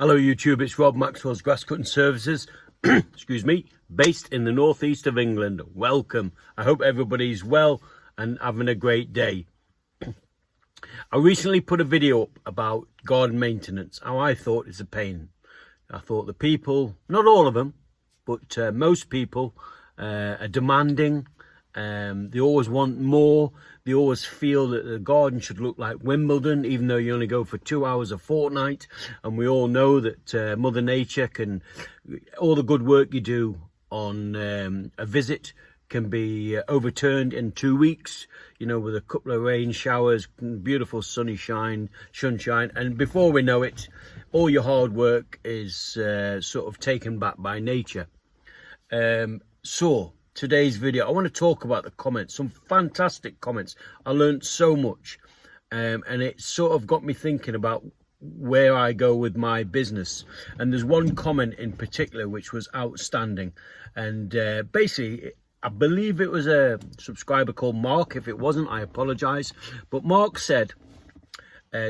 Hello YouTube, it's Rob, Maxwells Grass Cutting Services, excuse me, based in the northeast of England. Welcome. I hope everybody's well and having a great day. I recently put a video up about garden maintenance, how I thought it's a pain. I thought the people, not all of them, but most people are demanding. They always want more. They always feel that the garden should look like Wimbledon, even though you only go for 2 hours a fortnight. And we all know that Mother Nature can, all the good work you do on a visit can be overturned in 2 weeks, you know, with a couple of rain showers, beautiful sunshine, and before we know it, all your hard work is sort of taken back by nature. So today's video, I want to talk about the comments, some fantastic comments. I learned so much, and it sort of got me thinking about where I go with my business. And there's one comment in particular which was outstanding, and basically I believe it was a subscriber called Mark. If it wasn't, I apologize, but Mark said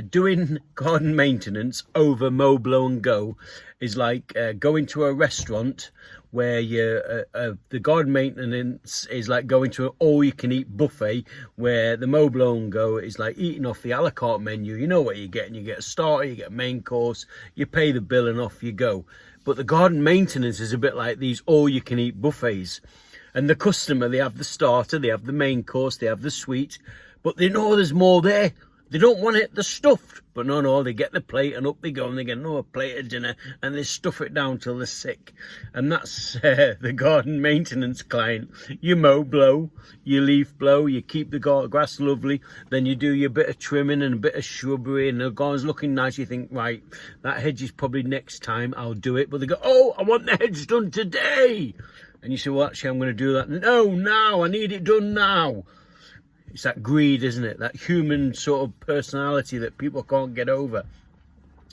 doing garden maintenance over mow, blow and go is like going to a restaurant where the garden maintenance is like going to an all-you-can-eat buffet, where the mow, blow and go is like eating off the a la carte menu. You know what you're getting. You get a starter, you get a main course, you pay the bill and off you go. But the garden maintenance is a bit like these all-you-can-eat buffets. And the customer, they have the starter, they have the main course, they have the sweet, but they know there's more there. They don't want it, they're stuffed. But no, they get the plate and up they go, and they get a plate of dinner and they stuff it down till they're sick. And that's the garden maintenance client. You mow, blow, you leaf blow, you keep the grass lovely, then you do your bit of trimming and a bit of shrubbery, and the garden's looking nice. You think, right, that hedge is probably next time, I'll do it. But they go, oh, I want the hedge done today. And you say, well, actually, I'm going to do that. No, now, I need it done now. It's that greed, isn't it? That human sort of personality that people can't get over.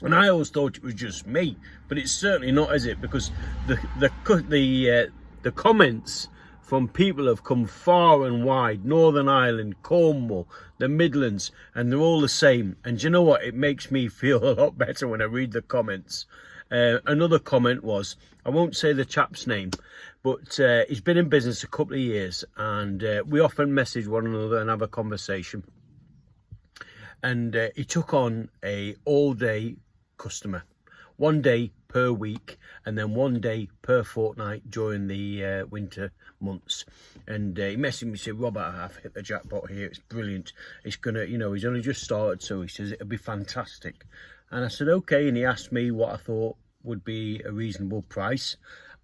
And I always thought it was just me, but it's certainly not, is it? Because the comments from people have come far and wide, Northern Ireland, Cornwall, the Midlands, and they're all the same. And do you know what? It makes me feel a lot better when I read the comments. Another comment was, I won't say the chap's name, but he's been in business a couple of years, and we often message one another and have a conversation. And he took on a all-day customer, 1 day per week, and then 1 day per fortnight during the winter months. And he messaged me and said, Robert, I've hit the jackpot here, it's brilliant. It's gonna, you know, he's only just started, so he says it'll be fantastic. And I said, okay. And he asked me what I thought would be a reasonable price.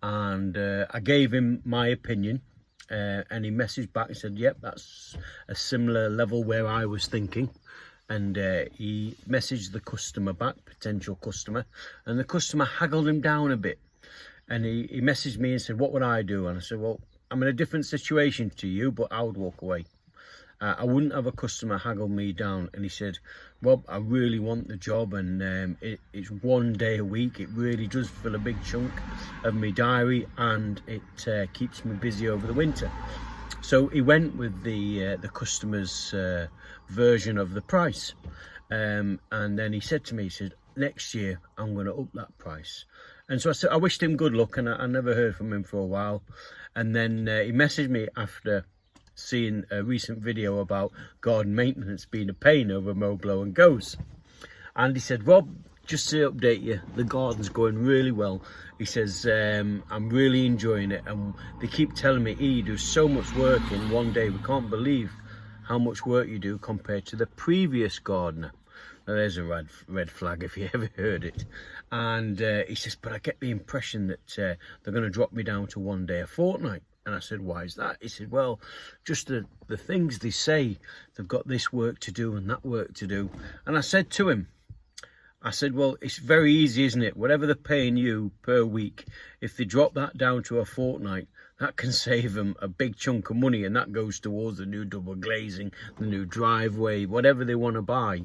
And I gave him my opinion. And he messaged back and said, yep, that's a similar level where I was thinking. And he messaged the customer back, potential customer. And the customer haggled him down a bit. And he messaged me and said, what would I do? And I said, well, I'm in a different situation to you, but I would walk away. I wouldn't have a customer haggle me down. And he said, Rob, I really want the job, and it's 1 day a week. It really does fill a big chunk of my diary, and it keeps me busy over the winter. So he went with the customer's version of the price. And then he said to me, he said, next year I'm going to up that price. And so I said, I wished him good luck, and I never heard from him for a while. And then he messaged me after seeing a recent video about garden maintenance being a pain over mow, blow and goes. And he said, Rob, just to update you, the garden's going really well. He says, I'm really enjoying it, and they keep telling me, you do so much work in 1 day. We can't believe how much work you do compared to the previous gardener. Now, there's a red flag if you ever heard it. And he says, but I get the impression that they're going to drop me down to 1 day a fortnight. And I said, why is that? He said, well, just the things they say, they've got this work to do and that work to do. And I said to him, I said, well, it's very easy, isn't it? Whatever they're paying you per week, if they drop that down to a fortnight, that can save them a big chunk of money, and that goes towards the new double glazing, the new driveway, whatever they want to buy.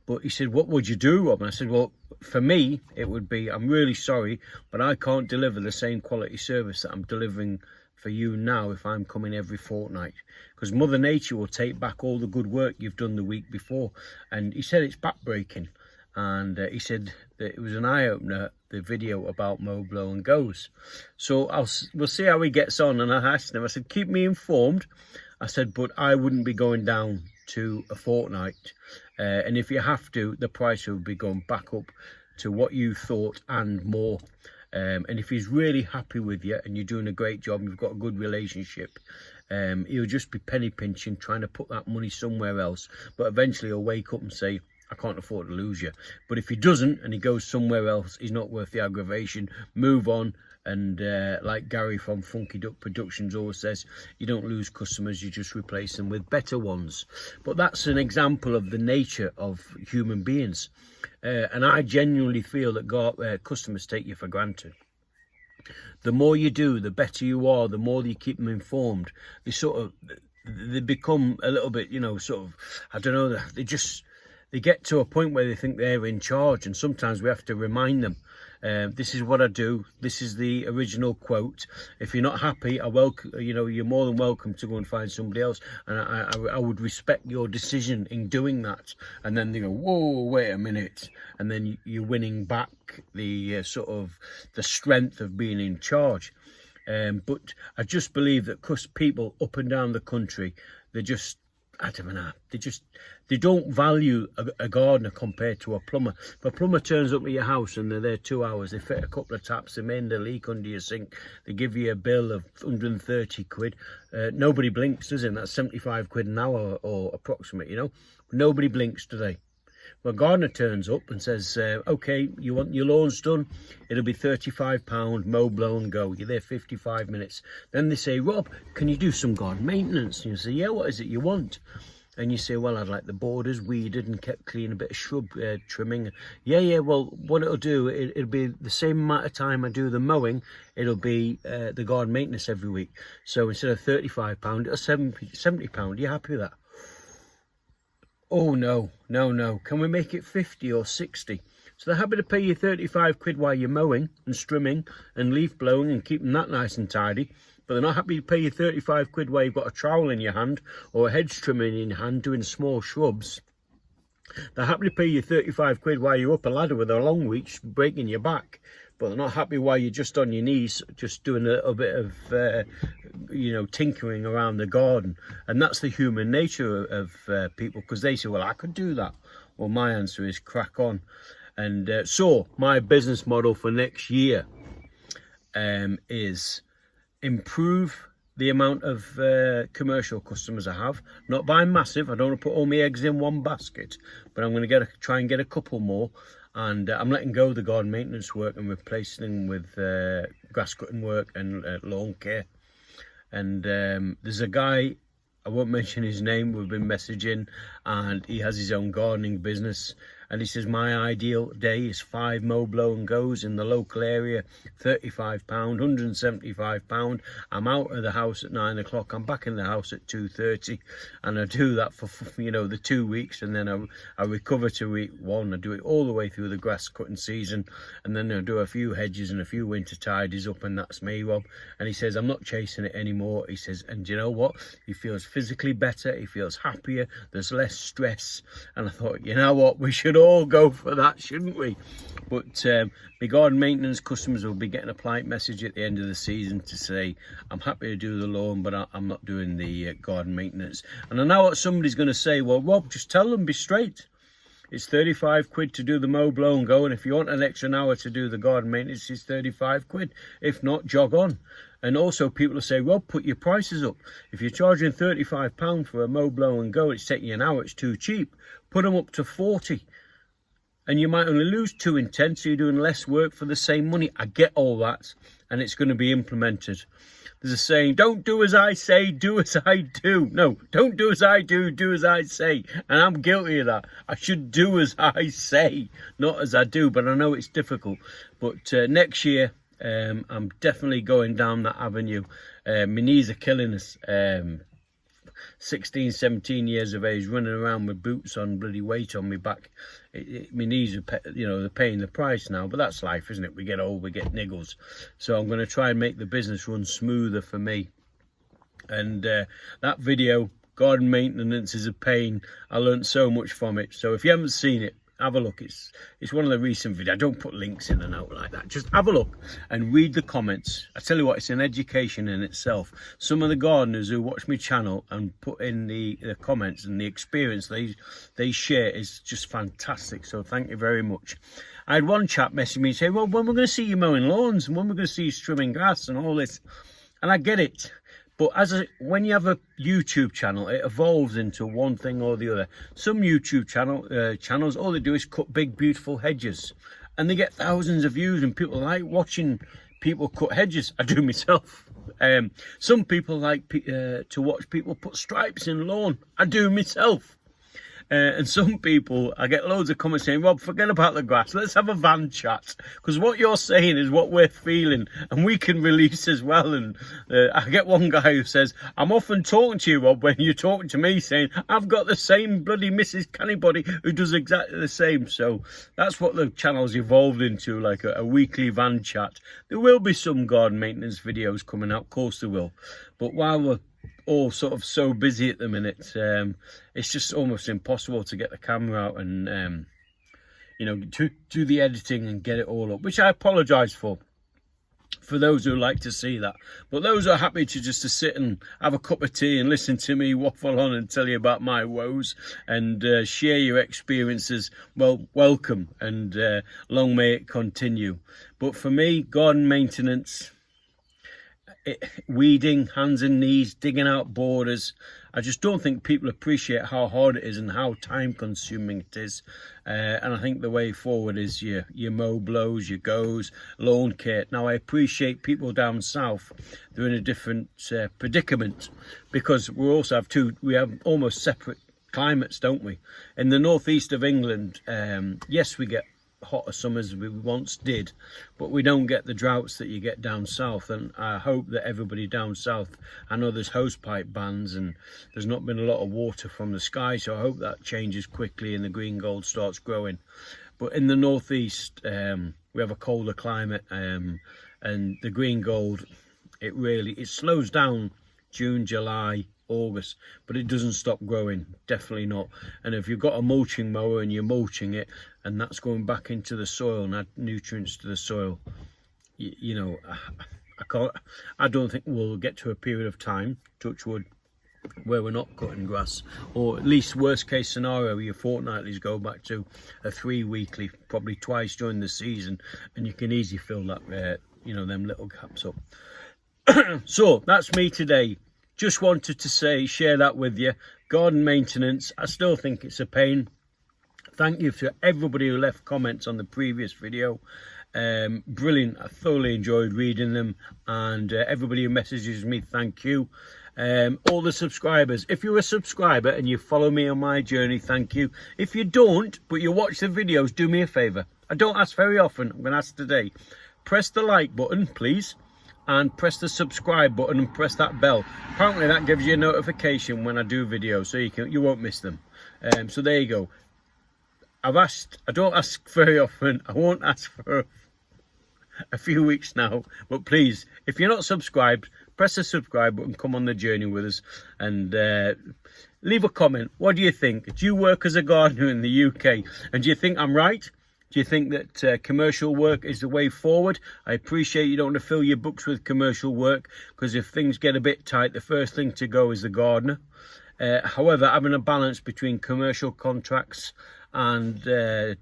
But he said, what would you do, Rob? And I said, well, for me, it would be, I'm really sorry, but I can't deliver the same quality service that I'm delivering for you now if I'm coming every fortnight, because Mother Nature will take back all the good work you've done the week before. And he said it's backbreaking. and he said that it was an eye-opener, the video about mow, blow and goes. So we'll see how he gets on. And I asked him, I said, keep me informed. I said, but I wouldn't be going down to a fortnight, and if you have to, the price will be going back up to what you thought and more. And if he's really happy with you and you're doing a great job and you've got a good relationship, he'll just be penny pinching, trying to put that money somewhere else. But eventually he'll wake up and say, I can't afford to lose you. But if he doesn't and he goes somewhere else, he's not worth the aggravation. Move on. And like Gary from Funky Duck Productions always says, you don't lose customers, you just replace them with better ones. But that's an example of the nature of human beings. And I genuinely feel that customers take you for granted. The more you do, the better you are, the more you keep them informed. They become a little bit, I don't know, they get to a point where they think they're in charge, and sometimes we have to remind them, this is what I do, this is the original quote. If you're not happy, you're more than welcome to go and find somebody else, and I would respect your decision in doing that. And then they go, whoa, wait a minute, and then you're winning back the the strength of being in charge. But I just believe that people up and down the country, they don't value a gardener compared to a plumber. If a plumber turns up at your house and they're there 2 hours, they fit a couple of taps, they mend a leak under your sink, they give you a bill of 130 quid. Nobody blinks, does it? That's 75 quid an hour or approximate, Nobody blinks today. Well, a gardener turns up and says, okay, you want your lawns done? It'll be £35, mow, blow and go. You're there 55 minutes. Then they say, Rob, can you do some garden maintenance? And you say, yeah, what is it you want? And you say, well, I'd like the borders weeded and kept clean, a bit of shrub trimming. Yeah, well, what it'll do, it'll be the same amount of time I do the mowing, it'll be the garden maintenance every week. So instead of £35, it'll £70. You happy with that? Oh, no. Can we make it 50 or 60? So they're happy to pay you 35 quid while you're mowing and strimming and leaf blowing and keeping that nice and tidy. But they're not happy to pay you 35 quid while you've got a trowel in your hand or a hedge trimmer in your hand doing small shrubs. They're happy to pay you 35 quid while you're up a ladder with a long reach breaking your back. But they're not happy while you're just on your knees, just doing a little bit of, tinkering around the garden. And that's the human nature of people, because they say, well, I could do that. Well, my answer is crack on. And so my business model for next year is improve the amount of commercial customers I have. Not by massive. I don't want to put all my eggs in one basket, but I'm going to try and get a couple more. And I'm letting go of the garden maintenance work and replacing them with grass cutting work and lawn care. And there's a guy, I won't mention his name, we've been messaging, and he has his own gardening business. And he says, my ideal day is 5 mow, blow and goes in the local area, £35, £175. I'm out of the house at 9 o'clock. I'm back in the house at 2:30. And I do that for, the 2 weeks. And then I recover to week 1. I do it all the way through the grass cutting season. And then I do a few hedges and a few winter tidies up. And that's me, Rob. And he says, I'm not chasing it anymore. He says, and you know what? He feels physically better. He feels happier. There's less stress. And I thought, you know what? We should all go for that, shouldn't we? But my garden maintenance customers will be getting a polite message at the end of the season to say, I'm happy to do the lawn, but I'm not doing the garden maintenance. And I know what somebody's going to say, well, Rob, just tell them, be straight. It's 35 quid to do the mow, blow and go, and if you want an extra hour to do the garden maintenance, it's 35 quid. If not, jog on. And also people will say, Rob, put your prices up. If you're charging £35 for a mow, blow and go, it's taking you an hour, it's too cheap. Put them up to 40. And you might only lose 2 in 10, so you're doing less work for the same money. I get all that, and it's going to be implemented. There's a saying, don't do as I say, do as I do. No, don't do as I do as I say. And I'm guilty of that. I should do as I say, not as I do, but I know it's difficult. But next year, I'm definitely going down that avenue. My knees are killing us. 16, 17 years of age, running around with boots on, bloody weight on my back. My knees are, they're paying the price now, but that's life, isn't it? We get old, we get niggles. So I'm going to try and make the business run smoother for me. And that video, garden maintenance is a pain. I learned so much from it. So if you haven't seen it, have a look. It's one of the recent videos. I don't put links in and out like that. Just have a look and read the comments. I tell you what, it's an education in itself. Some of the gardeners who watch my channel and put in the comments and the experience they share is just fantastic. So thank you very much. I had one chap message me and say, well, when we're going to see you mowing lawns and when we're going to see you trimming grass and all this. And I get it. But when you have a YouTube channel, it evolves into one thing or the other. Some YouTube channels, all they do is cut big, beautiful hedges. And they get thousands of views and people like watching people cut hedges. I do myself. Some people like to watch people put stripes in lawn. I do myself. And some people, I get loads of comments saying, Rob, forget about the grass. Let's have a van chat. Because what you're saying is what we're feeling. And we can release as well. And I get one guy who says, I'm often talking to you, Rob, when you're talking to me, saying, I've got the same bloody Mrs. Cannybody who does exactly the same. So that's what the channel's evolved into, like a weekly van chat. There will be some garden maintenance videos coming out. Of course there will. But while we're all sort of so busy at the minute, it's just almost impossible to get the camera out and you know, to do the editing and get it all up, which I apologize for those who like to see that. But those who are happy to sit and have a cup of tea and listen to me waffle on and tell you about my woes and share your experiences, well, welcome, and long may it continue. But for me, garden maintenance, weeding, hands and knees, digging out borders, I just don't think people appreciate how hard it is and how time consuming it is. And I think the way forward is your mow blows, your goes, lawn care. Now I appreciate people down south, they're in a different predicament, because we also have we have almost separate climates, don't we? In the northeast of England, yes, we get hotter summers we once did, but we don't get the droughts that you get down south. And I hope that everybody down south, I know there's hosepipe bans and there's not been a lot of water from the sky, so I hope that changes quickly and the green gold starts growing. But in the northeast, we have a colder climate, and the green gold, it slows down June, July, August, but it doesn't stop growing, definitely not. And if you've got a mulching mower and you're mulching it and that's going back into the soil and add nutrients to the soil, you know, I don't think we'll get to a period of time, touch wood, where we're not cutting grass, or at least worst case scenario, your fortnightlies go back to a 3 weekly, probably twice during the season, and you can easily fill that you know, them little gaps up. So that's me today. Just wanted to share that with you. Garden maintenance, I still think it's a pain. Thank you to everybody who left comments on the previous video. Brilliant. I thoroughly enjoyed reading them, and everybody who messages me, thank you. All the subscribers, if you're a subscriber and you follow me on my journey, thank you. If you don't, but you watch the videos, do me a favor. I don't ask very often, I'm going to ask today. Press the like button, please, and press the subscribe button and press that bell. Apparently that gives you a notification when I do videos, so you won't miss them. So there you go. I don't ask very often. I won't ask for a few weeks now, but please, if you're not subscribed, press the subscribe button, come on the journey with us, and leave a comment. What do you think? Do you work as a gardener in the UK, and do you think I'm right? Do you think that commercial work is the way forward? I appreciate you don't want to fill your books with commercial work, because if things get a bit tight, the first thing to go is the gardener. However, having a balance between commercial contracts and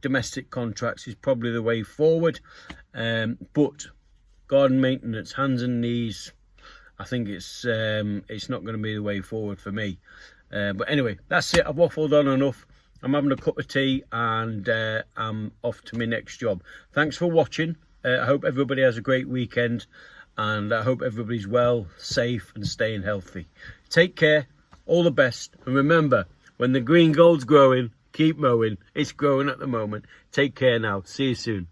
domestic contracts is probably the way forward. But garden maintenance, hands and knees, I think it's not going to be the way forward for me. But anyway, that's it. I've waffled on enough. I'm having a cup of tea and I'm off to my next job. Thanks for watching. I hope everybody has a great weekend, and I hope everybody's well, safe and staying healthy. Take care, all the best, and remember, when the green gold's growing, keep mowing. It's growing at the moment. Take care now. See you soon.